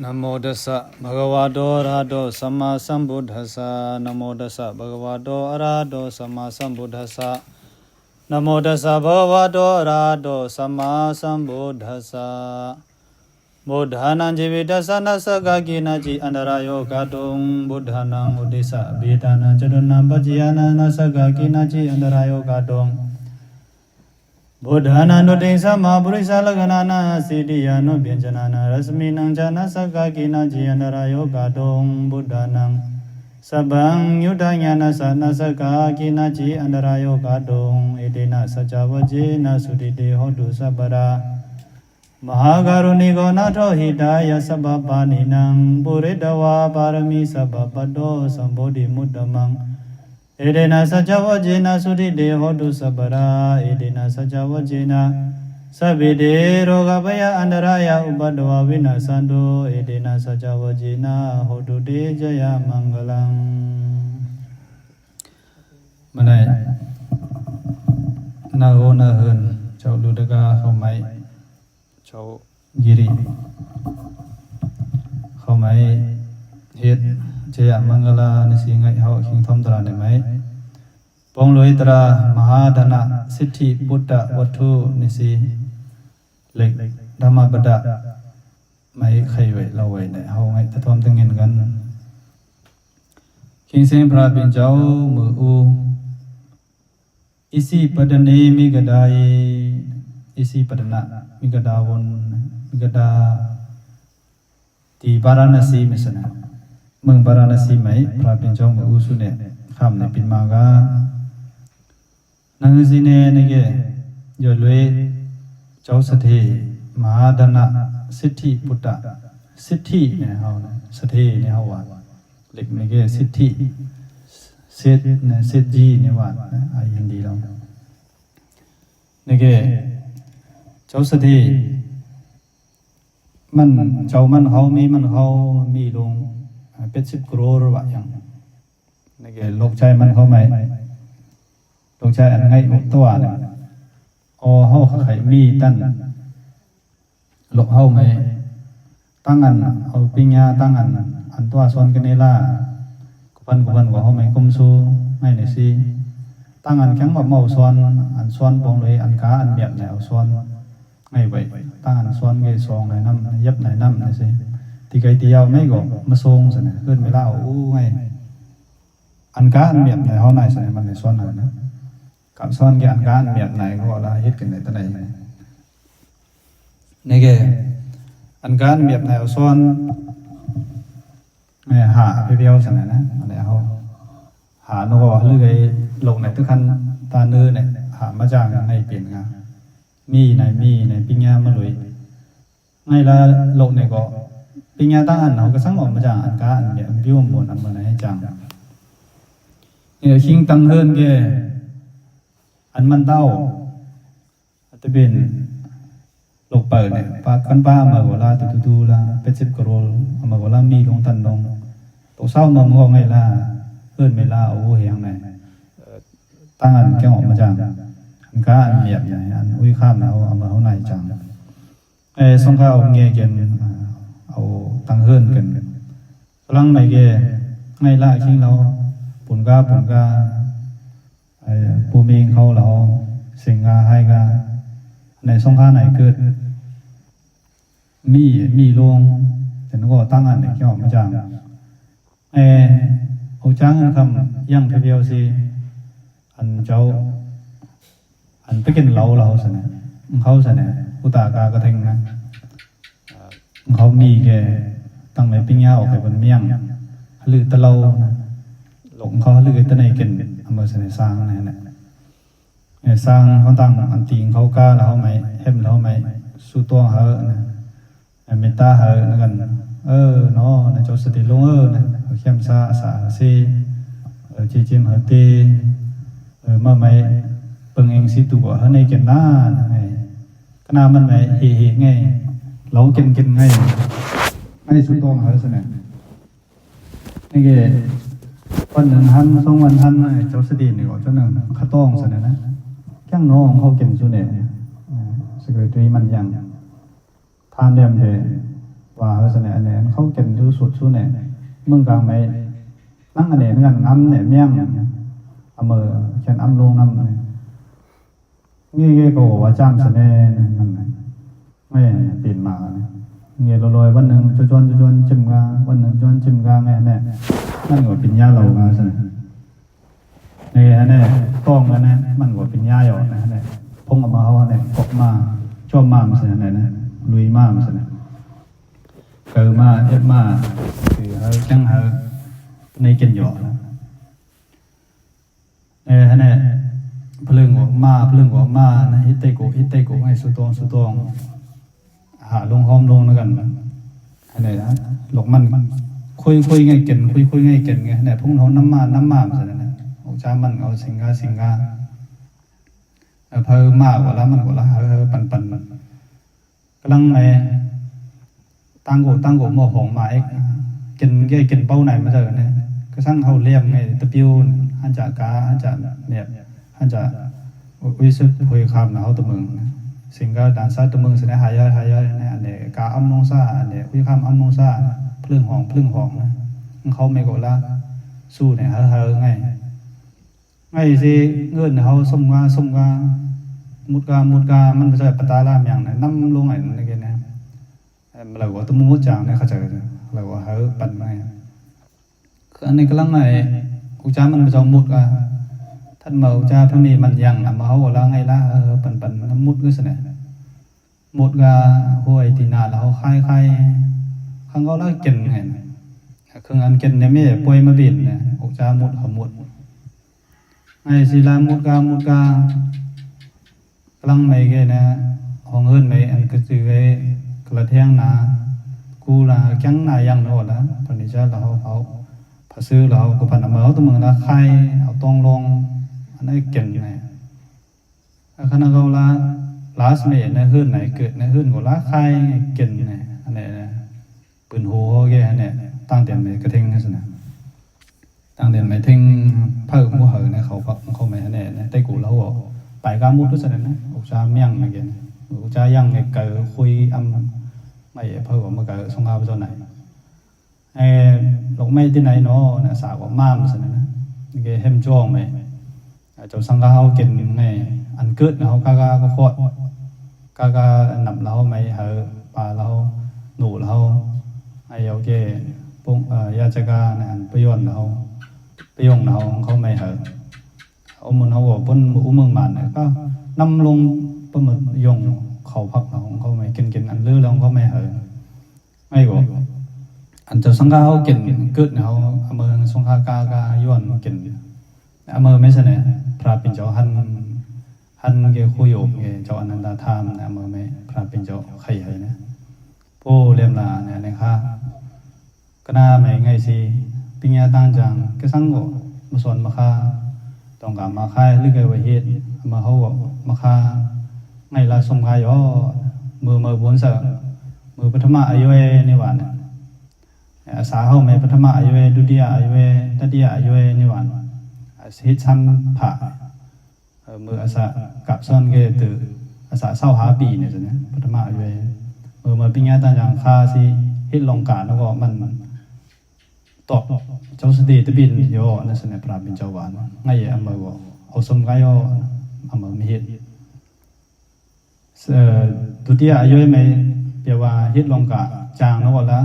นะโมตัสสะภะคะวะโตอะระหะโตสัมมาสัมพุทธัสสะนะโมตัสสะภะคะวะโตอะระหะโตสัมมาสัมพุทธัสสะนะโมตัสสะภะคะวะโตอะระหะโตสัมมาสัมพุทธัสสะบุทธานังจิวิตัสสะนัสสะกะกินะจิอันตรายโยกะตุงบุทธานังอุติสะเบตานังจตุนังปัจจยานังนัสสะกะกินะจิอันตรายโยกะตุงบุทธานังนุติสัมมาปุริสะลักขณานังสิทธิยานุเปญจนานังรัสมินังจานัสสะกะกินะจิอันตรายโยกะตุงบุทธานังสัพพังยุตตญาณัสสะนัสสะกะกินะจิอันตรายโยกะตุงเอเตนะสัจจวัจเจนะสุติเตโหตุสัพพะมหาการุณิโกนาโทหิตายะสัพพปานินังปุริตวาปารมีสัพพปโตสัมโพธิมุตตมังเอเดนะสัจจวัจเจนะสุติเตโหตุสัพพะเอเดนะสัจจวัจเจนะสัพพิเตโรกะพยาอันตรายะอุปัฏฐวาวินาสันโตเอเดนะสัจจวัจเจนะโหตุเตจยะมังกลังมะไนนาโหนะเฮินเจ้าลุตกะเข้าไมเจ้ายิริเข้าไมเฮ็ดจยะมังกลานิสิไงเฮาคิงทอมตราได้ไหมปองลอยตรามหาธนะสิทธิพุทธวัตถุนิสิเล็กธรรมปดะไม่ใครไว้เราไว้ได้เฮาไงตะทอมตึงเงินกันคิงเสงพระเป็นเจ้ามืออูอิสิปดเนมิกดายอิสิปดนะมิกดาวนมิกดาที่วาราณสีมิสนะเมืองวาราณสีไหมพระเป็นเจ้ามืออูสุเนี่ยข้ามในปินมากานังสิเนนเกยลวยเจ้าสเทมหาดนะสิทธิพุทธสิทธิเนี่ยเฮานะสเทเนี่ยเฮาว่าเล็กนี่เกสิทธิเศษนะเศษจีเนี่ยว่าอายินดีแล้วนี่เกเจ้าสเทมันเจ้ามันเฮามีมันเฮามีลงเป็น10 กโรว่าอย่างนี่เกโลกใจมันเฮาไหมโลกใจอันไงตัวน่ะอเฮาไขมีตั้นโลกเฮาไหมตั้งอันเอาปิญญาตั้งอันตัวสอนกันนี่ล่ะกุพันว่าเฮาไหมกุมซูให้นี่สิตั้งอันแข็งว่าเมาสอนอันสอนปองเลยอันกาอันเมียบแนวสอนไงไว้ตั้งอันสอนเกซองให้นำยับไหนนำนี่สิที่ไกติยาวไม่ก็มาทรงซั่นน่ะขึ้นเวลาอู้ไงอันกาอันเมียบไหนเฮาไหนซั่นมันได้สอนนั่นนะกับสอนแกอันกาอันเมียบไหนก็ว่าละเฮ็ดกันได้ตะไหนนี่แกอันกาอันเมียบไหนเอาสอนหาเพียวๆซั่นน่ะนะอันนี้เฮาหาโนก็หรือไอ้ลงในทุกคันตาเนื้อเนี่ยหามาจากในเปลี่ยนงามีในปิญญามาเลยไงละลงเนี่ยก็ปิญญาตั้งอันเฮาก็สังออกมาจากอันกาอันเนี่ยบิวมวนอันมาไหนจังเนี่ยคิงตังเฮินแกอันมันเต้าตะเป็นโลกเปิดเนี่ยปากันป้ามาก็ลาตุๆละเป็น10 กโรมาก็ลามีลงตันลงตกเศร้ามาก็ไงล่ะเอิ้นเวลาโอ้เฮียงไหนตั้งอันแกออกมาจากอันกาอันเมียบใหญ่อันอุ้ยข้ามนะเอามาเฮาไหนจังสงข้าวเงเกนเอาตั้งเฮินกันกำลังไหนแกไงล่ะคิงเราปุ่นกาปูมีเขาเราสิงกาให้กาในสงข้าไหนเกิดมีลงแต่ก็ตั้งอันเนี่ยแกออกมาจากเอาจ้างคำย่างเพียวๆสิอันเจ้าอันไปกินเหล้าซะนะเขาซะนะอุตากากระเทงนะเขามีแกตั้งในปิ้งย่าออกไปบนเมียงหรือตะเลานะหลงเขาหรือตะในกินอำเภอสะสร้างนั่นน่ะสร้างเขาตั้งอันติงเขากาแล้วเฮาไหมเฮ็ดแล้วไหมสู่ตัวเฮานะเมตตาเฮานั่นกันเนาะนะเจ้าสติลงนะเข้มซาสาซีจิมเฮตีมาไหมเปิงเองสิตัวเฮาในกินน้าไงกนามันไหมเฮไงเรากินไงไม่สุดต้องเฮาซะนะนี่แกวันนึงหัน2 วันหันเจ้าสตินี่ก็เจ้านึงขะต้องซะนะจังน้องเขากินซุเนี่ยสกรีตรีมันยังทานเล่มเดว ว่าเฮาซะเนี่ยอันนี้เขาเก็นอยู่สุดซุเนี่ยเมืองกลางไม่นั่งอันนี้งั้นงํเนี่ยเมียงอำเภอเขียนอำลงนำงี้ๆก็ว่าจ้ามซะแน่นั่นไม่ปีนมาเงี้ยลอยๆวันนึงจวนๆจิ้มกาวันนึงจวนจิ้มกาแม่นั่นก็ปัญญาเรามาซะนี่อันนี้ต้องอันนี้มันก็ปัญญาอยู่นะเนี่ยพงมาเฮาเนี่ยกบมาชอบมาซะนั่นนะลุยมาซะนะเกิดมาเอ็ดมาคือเฮาจังเฮาในกินอยู่นะอันนี้พลึงออกมานะฮิตเตโกให้สุตองหาลงหอมลงแล้วกันอันนี้นะหลอกมันคุยง่ายเกินคุยง่ายเกินไงเนี่ยพงเฮาน้ำมาซะนะออกจามันเอาสิงกาเพิ่มมากกว่าแล้วมันก็ละปันกำลังไอ้ตั้งโกหม้อหองมาเอกกินเป้าไหนมาเจอเนี่ยก็สั่งเฮาเลี่ยมไงตะปิวหันจะกาหันจะเนี่ยหันจะวิสุทธิ์คุยคำนะเฮาตะมึงสิงก็ดานซาตะมึงสินะหายาเนี่ยอันนี้กาอำนงซ่าอันนี้คุยคำอำนงซ่าพลึงหองนะเขาไม่ก็ละสู้เนี่ยเฮาไงสิเงินเฮาส่งว่ามุดกามันบ่ใช่ปตาลามอย่างนั้นนำลงไอ้นั่นแกนะเราก็ต้องมุดจางเนี่ยเข้าใจเราก็เฮาปั่นมาคืออันนี้กำลังไอ้อุจามันบ่จองมุดกาท่านมาอุจาพระมีมันยังมาเฮาละไงละปั่นน้ำมุดคือซั่นน่ะมุดกาห้วยที่นาแล้วเฮาคายข้างเฮาละกินไงคืออันกินเนี่ยแม่ป่วยมาบินเนี่ยอุจามุดเฮามุดไอ้ศิลามุดกากำลังในแกนะห้องเฮินในอันก็คือไอ้กระเทียงนากูละจังนายังโนละปณิจาเราเอาภาซื้อเราก็พันเอาตัวมึงละไข่เอาตองลงอันนี้เก่งไงคณะเกาละลาสเมในเฮินไหนเกิดในเฮินก็ละไข่เก่งไงอันนี้ปืนโหแกอันนี้ตั้งเตียนในกระเทงนั่นสินะตั้งเตียนในเทงเพิ่มหัวเหอในเขาไม่อันนี้ใต้กูเราไปกามุดทุกสนนะอุจาเมียงอะไรเงี้ยอุจายังไงเกิดคุยไม่เพิ่มมาเกิดสงครามตัวไหนหลงไม่ที่ไหนเนาะนะสาวว่าม่ามสนนะนี่แกเฮมจ้องไหมเจ้าสังฆาเขาเก่งไงอันเกิดเขากาก็โคตรกาหนำเราไม่เหอปลาเราหนูเราไอ้เอาแกปุ่งยาจักาเนี่ยประโยชน์เราเขาไม่เหอเอามันเขาบอกบนอุเมืองมันเนี่ยก็นำลงปมึกยงเขาพักของเขาไม่กินอันลื้อแล้วเขาไม่เหยไม่ก็อันเจ้าสังฆาเขากินเกิดเขาอเมริกสังฆากาย้อนกินอเมริกไม่ใช่เนี่ยพระเป็นเจ้าหันเกี่ยวคุยโยกเจ้าอนันตธรรมเนี่ยอเมริกไม่พระเป็นเจ้าใครเนี่ยโป้เลียมลาเนี่ยนะครับก็น่าไม่ไงสิปิญญาตั้งจังก็สังก็มาสอนมาค่าต้องการมาค่ายหรือไงว่าเหตุมาเขามาค่าไงละสมกายอ๋อมือบนเสมือปฐมอายุนิวานสาเขาไม่ปฐมอายุดุติยอายุตติยอายุนิวานสิชันผ่ามืออาสากับซ้อนเกตืออาสาเศร้าหาปีเนี่ยสิเนี่ยปฐมอายุมือปิญญาตั้งจังค่าสิฮิตลงการแล้วก็มันตอบเจ้าสติตบินโยนั่นสิเนี่ยพระบินเจ้าวานไงอำเภอว่าเอาสมกายโยอำเภอมีเหตุดุติยอายุไม่เปียว่าฮิตลงกาจางแล้วก็ละ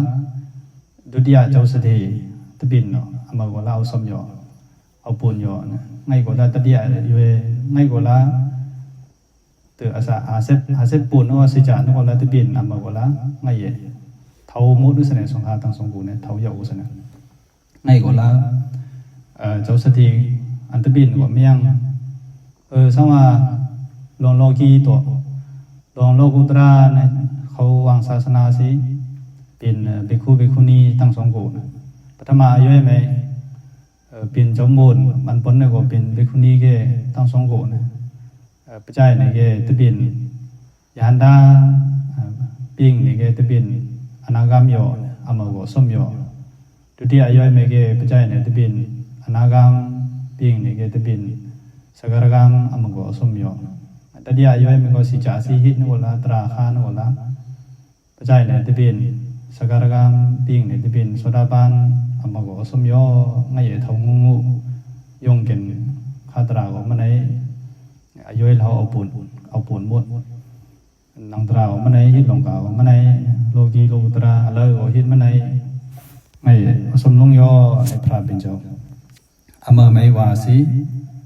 ดุติยเจ้าสติตบินเนาะอำเภอว่าเอาสมโยเอาปูนโยนะไงก็ละตติยอายุไงก็ละตืออาสาอาเซปูนเนาะสิจานะก็ละตบินอำเภอว่าละไงเท่ามุดสิเนี่ยสงฆ์ตั้งสงฆ์กูเนี่ยเท่าเยาสิเนี่ยไงก็ละเจ้าสติอันตบินว่าเมียงสังว่าลองโลกีตัวลองโลกุตระเนี่ยเขาวางศาสนาสิเป็นภิกขุภิกขุณีตั้งสองกูปฐมอายุไหมเป็นเจ้ามูลมันพ้นเนี่ยก็เป็นภิกขุณีเกตั้งสองกูนะปัจจัยเนี่ยเกตบินยันดาปิงเนี่ยเกตบินอนาคามโยอามโกสมโยดุติยอายุไหมเกปัจจัยเนี่ยตบินอนาคามปิงเนี่ยเกตบินสกรกามอามโกสมโยตติยอายุไหมก็สิจาสิหินโอลาตราคานโอลาปัจจัยเนี่ยตบิน สการกามปิ้งในที่เป็นโซดาบานอามาก็สมย่อง่ายเท่างูยงเก่นคาตราก็มันไหนอายุเราเอาปูนหมดนังตราก็มันไหนฮิตลงกาก็มันไหนโลกีโลกุตระเลยก็ฮิตมันไหนง่ายสมลงย่อในพระเป็นเจ้าอามาไม่ว่าสิ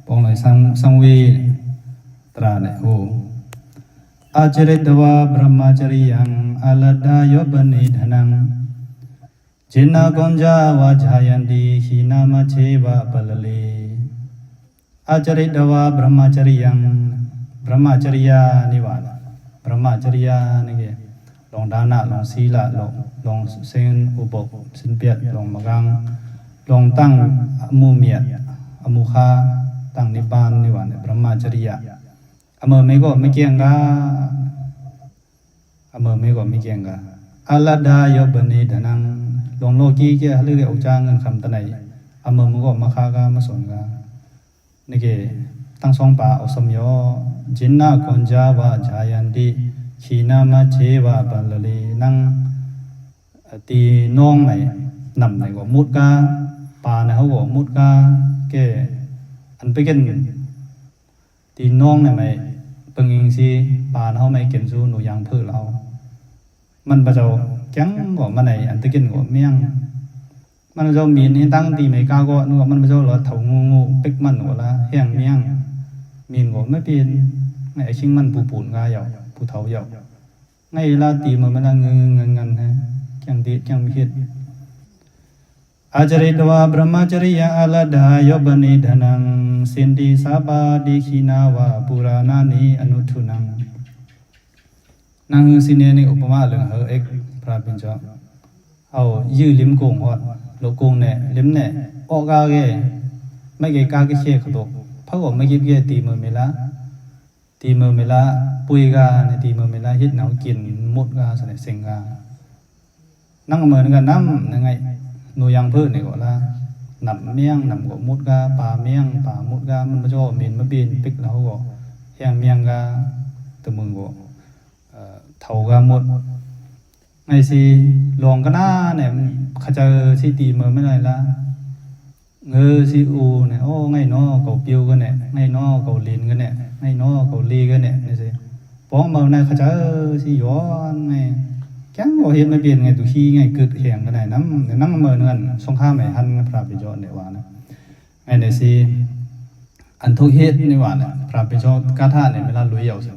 ปองเลยสังเวตราเนี่ยโออาจริตวะบรมจริยังอาลดายบนิธนังจินนากงจาวาจายันติขีนามาเชวะปลเลอาจริตวะบรมจริยังบรมจริยานิวานะบรมจริยานี่แกลองดานะลองศีละลองเซนอุปกสินเปียลองมะกังลองตั้งอมุเมียอมุคาตั้งนิบานนิวานะบรมจริยาอเมไม่ก็ไม่เกี่ยงกันอเมไม่ก็ไม่เกี่ยงกันอาลาดายบนีดนังลงโลกีเกี่ยเรื่องอุจางเงินคำตะไหนอเมมันก็มาค้ากันมาสนกันนี่เกตั้งสองป่าเอาสมยอจินนาคอนจาวาจายันติขีนามาเชวะปัลลลีนั่งตีน้องไหนนำไหนก็มุดกาป่าไหนเขาก็มุดกาเกอันไปกันตีน้องไหนไหมปึงยิงซีป่าเขาไม่เก็บซูหนูยังพื้นเรามันประเจ้าแก๊งก็มันไหนอันตะกินก็เมี่ยงมันประเจ้ามีนตั้งตีไม่กล้าก็นึกว่ามันประเจ้าเราเถางูปิกมันก็ละแห้งเมี่ยงมีนก็ไม่เป็นไงชิงมันปูนกาเหยาปูเถาเหยาไงลาตีมันละเงินฮะแก๊งตีแก๊งพิษอาจริตวะบรมจริยาอาลดายบนิธนังสินติสาบาดิขีนาวะปุรานานิอนุทุนังนางสินเนนี่อุปมาเรื่องเอกพระเป็นเจ้าเอายื้อลิมโกงฮอดโลโกงเนี่ยลิมเนี่ยออกกาเกไม่เกกาเกเชขตกพระก็ไม่คิดเกตีมือเมละปุยกาในตีมือเมละฮิตหนาวกินมุดกาสนเสงกานั่งเหมือนกันน้ำยังไงหนูยังเพื่อนนี่ก็ละนำเมียงนำก็มุดกาป่าเมียงป่ามุดกามันมาจ่อมีนมาบินปิกแล้วก็แห้งเมียงกาตัวมึงก็เท่ากาหมดไงสิลองกันหน้าเนี่ยเขาจะสิตีมือไม่ได้ละเงือสิอูเนี่ยโอ้ไงน้อเกาเปียวกันเนี่ยไงน้อเกาลินกันเนี่ยไงน้อเกาลีกันเนี่ยนี่สิป้องมือเนี่ยเขาจะสิย้อนไงแก๊งก็เห็นไม่เปลี่ยนไงตุขี้ไงเกิดแข่งกันไหนน้ำเมื่อเงินสงข้ามไหนหันพระปิจอนเนี่ยว่านะไอ้เนี่ยสิอันทุเฮ็ดนี่ว่าเนี่ยพระปิจอนกาธาเนี่ยเวลาลุยเอาสิ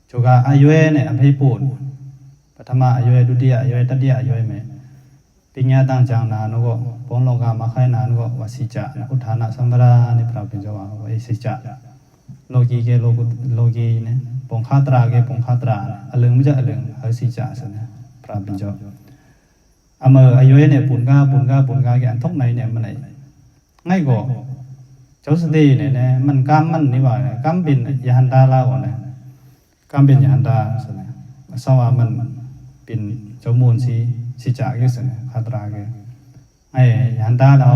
โจกาอายุเนี่ยอภัยปูนปฐมอายุดุติยอายุตติยอายุไหมปิญญาตั้งจางนานก็ป้องลงกามาไข่นานก็วสิจะอุทานะสัมปราเนี่ยพระปิจอนว่าไอ้สิจะโลกีเกโลกีเนี่ยปงคาตราเกปงคาตราอลึงไม่ใช่อลึงเฮสิจะสินะพระบิณฑอเมออายุเนี่ยปุนกาแกอันทกไหนเนี่ยมันไหนง่ายกว่าเจ้าสติเนี่ยมันกามมันนี่ว่ากามเป็นยหันตาลาก่อนนะกามเป็นยหันตาสินะสว่ามันเป็นเจ้ามูลสิจะเกสินะคาตราเกไอ้ยหันตาเรา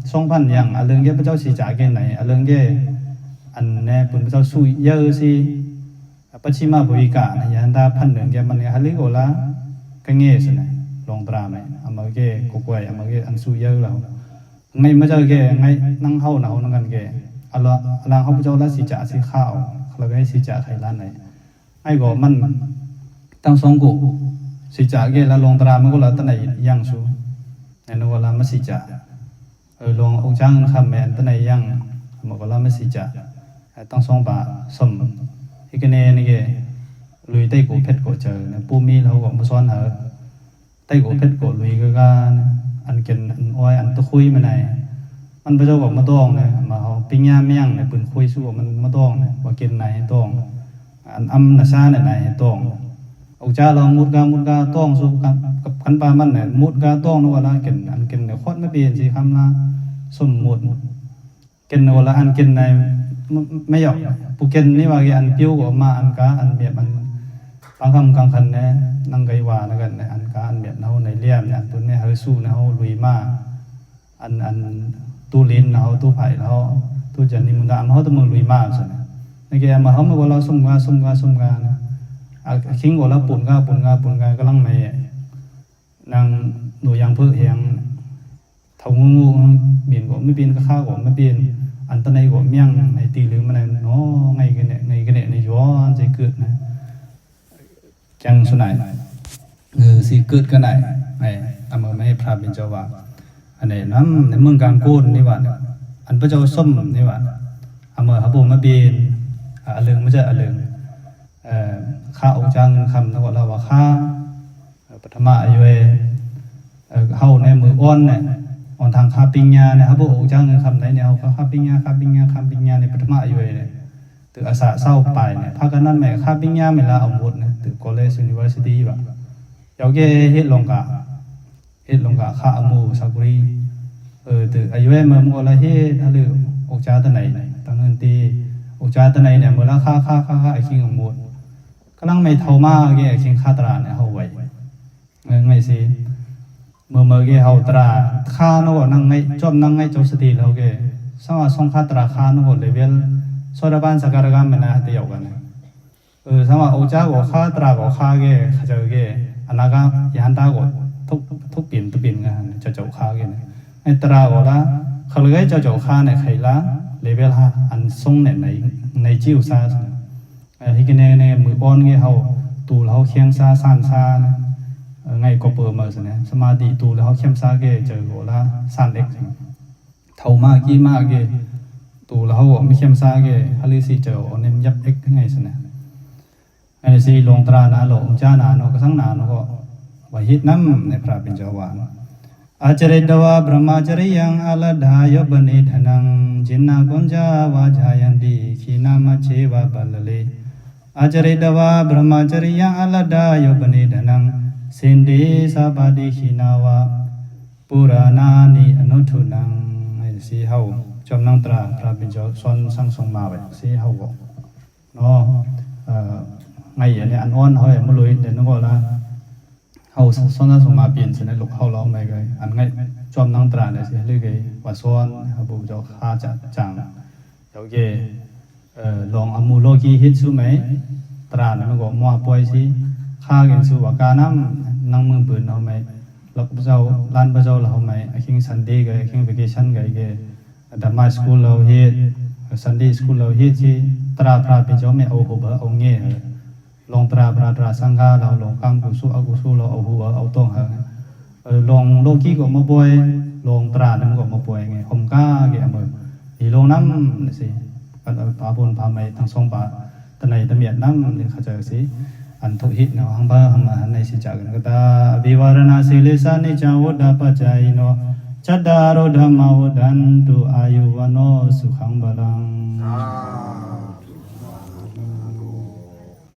2,000อย่างอลึงเกพระเจ้าสิจะเกไหนอลึงเกอันเนี่ยปุนพระเจ้าสู้เยอะสิปัจฉิมาบุริกะนะยันตาพันหนึ่งแกมันเนี่ยฮัลลิโกละก็เงี้ยสินะลองตราไหมอามาเกกุกไว้อามาเกอันสู้เยอะแล้วไงมาเจอแกไงนั่งเข้าหนาวนั่งกันแกอัลลาเขาพระเจ้าละสิจ่าสิข้าวเราก็ให้สิจ่าไข่ล้านไหนไอ้ก็มันตั้งสองกุสิจ่าแกแล้วลองตรามันก็ละตั้งไหนย่างสู้ในนวลามาสิจ่าลององค์จ้างคำแมนตั้งไหนย่างมันก็ละมาสิจ่าตั้งสองบาสมอีกเนี่ยนี่แกลุยใต้กูเพชรกูเจอเนี่ยปูมีเราก็มาซ้อนเหรอใต้กูเพชรกูลุยก็กันอันเกินอันอ้อยอันตะคุยมาไหนมันพระเจ้าบอกมาต้องเนี่ยมาเอาปิ้งย่างเมี่ยงเนี่ยปืนคุยสู้มันมาต้องเนี่ยว่ากินไหนต้องอันอัมนาซาเนี่ยไหนต้องเอาจ้าเรามุดกาต้องสู้กันปามันเนี่ยมุดกาต้องนึกว่าละกินอันกินเนี่ยโคตรไม่เปลี่ยนสิคำละสมมุติกินนึกว่าละอันกินในไม่หยอกผู้เก่งนี่ว่าอันปิ้วก็มาอันกาอันเบียบมันบางคำกลางคันเนี่ยนั่งไกว่านะกันอันกาอันเบียบเขาในเลี่ยมเนี่ยตัวนี้เขาสู้นะเขาลุยมาอันตู้ลิ้นเขาตู้ไผ่เขาตู้จันนิมุนดามเขาตัวมือลุยมาสินะในแกมาเขาไม่ว่าเราสุ่มกานะคิงว่าเราปุ่นกากำลังไม่ นางหนูยังเพื่อแหงเท่างูเบียนก็ไม่เบียนก็ข้าวก็ไม่เบียนอันตรายก็เมี่ยงในตีหรือมันเนาะไงกันเนี่ยในย้อนใจเกิดนะจังสุนัยสิเกิดกันไหนไอ้อำไม่ให้พระเป็นเจ้าว่าอันนี้น้ำในเมืองกลางโกนนี่ว่าอันพระเจ้าส้มนี่ว่าอำฮับบุมาเบียนอลึงไม่ใช่อลึงข้าองค์จังคำนั่นก็เราว่าข้าปฐมะอยู่เฮาในมืออ้อนเนี่ยอ่อนทางคาปิญญาเนี่ยฮับบุองค์จังคำไหนเนี่ยเอาคาปิญญาในปฐมะอยู่เนี่ยตึกอาสาเศร้าไปเนี่ยพากันนั่นแม่คาปิญญาไม่ละเอาหมดเนี่ยตึก college university ว่ะยาวเกเฮ็ดลงกะข้าอมูสักรีตึกอายุเมื่อมัวละเฮ็ดหรือองค์จ้าตะไหนตั้งเงินตีองค์จ้าตะไหนเนี่ยมือละค่าไอ้คิงของหมดกำลังไม่เท่ามาเกไอ้คิงค่าตราเนี่ยเฮาไว้ไงสิเมื่อเกเฮาตราค่าโน่นั่งไงจอมนั่งไงจบสติแล้วเกสว่าส่งค่าตราค่าโน่เลเวลสวดบ้านสักการะกรรมมันนะเดียวกันสว่าองค์จ้าก็ค่าตราก็ค่าเกขจรเกอันนั้นก็ยันตาก็ทุกเปลี่ยนกันจะเจ้าค่าเกเนี่ยไอ้ตราก็ละเขาเลยจะเจ้าค่าเนี่ยใครละเลเวลฮะอันส่งเนี่ยในจิ้วซาที่กันเนี่ยมืออ่อนเงี้ยเขาตูแล้วเขาเคียงซาสั่นซาไงก็เปิดมาสิเนี่ยสมาธิตูแล้วเขาเคียงซาเกเจอโกละสั่นเล็กเท่ามากกี่มากเกตูแล้วเขาไม่เคียงซาเกฮาริสิเจออันนี้ยับเล็กไงสิเนี่ยไอ้สิลงตราหนาหลงจ้าหนาเนาะก็ทั้งหนาเนาะก็ว่าฮิตน้ำในพระเป็นเจ้าวานอาจริตวะบรมจริยังอาลดายบนิธนังจินนากุญจาวาจายันติขีนามัชเชวะปัลเลอาจริตวะบรมจริยังอาลดายบนิธนังสินดีสัพพดิขีนาวะปุรานานิอนุทุนังไอ้สิเฮาจอมนังตราพระเป็นเจ้าสอนสังสงมาไว้สิเฮาก็เนาะไงอันนี้อันอ่อนเฮาไม่รู้เดี๋ยวนึกว่าละเฮาซ้อนส่งมาเปลี่ยนสินะลูกเฮาร้องไปไงอันไงจอมนังตราเนี่ยสิเรื่อยๆว่าซ้อนฮับบุเจ้าข้าจะจังเดี๋ยวเกลองอมูโลกีฮิตสู้ไหมตราเนี่ยมันก็มัวป่วยสิข้าเก่งสู้ว่าการนั่งเมืองปืนเฮาไหมแล้วพระเจ้าล้านพระเจ้าเราไหมไอ้คิงซันดี้กับไอ้คิงเวเคชั่นกับไอ้เกดัมมาสคูลเราฮิตซันดี้สคูลเราฮิตสิตราพระเป็นเจ้าไม่เอาหัวเอาเงี้ยลงตราปราตราสังฆาเราลงกังกุสุอกุสุเราเอาหัวเอาต้องหาลงโลกีก็มาป่วยลงตราเนี่ยมันก็มาป่วยไงผมก้าเกี่ยมืออีลงน้ำนี่สิกันปาบุญปาไม่ทั้งสองปาตะไหนตะเมียดน้ำนี่เขาเจอสิอันทุหิตเนาะหังบ้าหังมาในสิจักกันก็ตาวิวารณาสิลิสานิจังวุดาปัจจัยโนจัดดารุธรรมวุดันตุอายุวโนสุขังบาลัง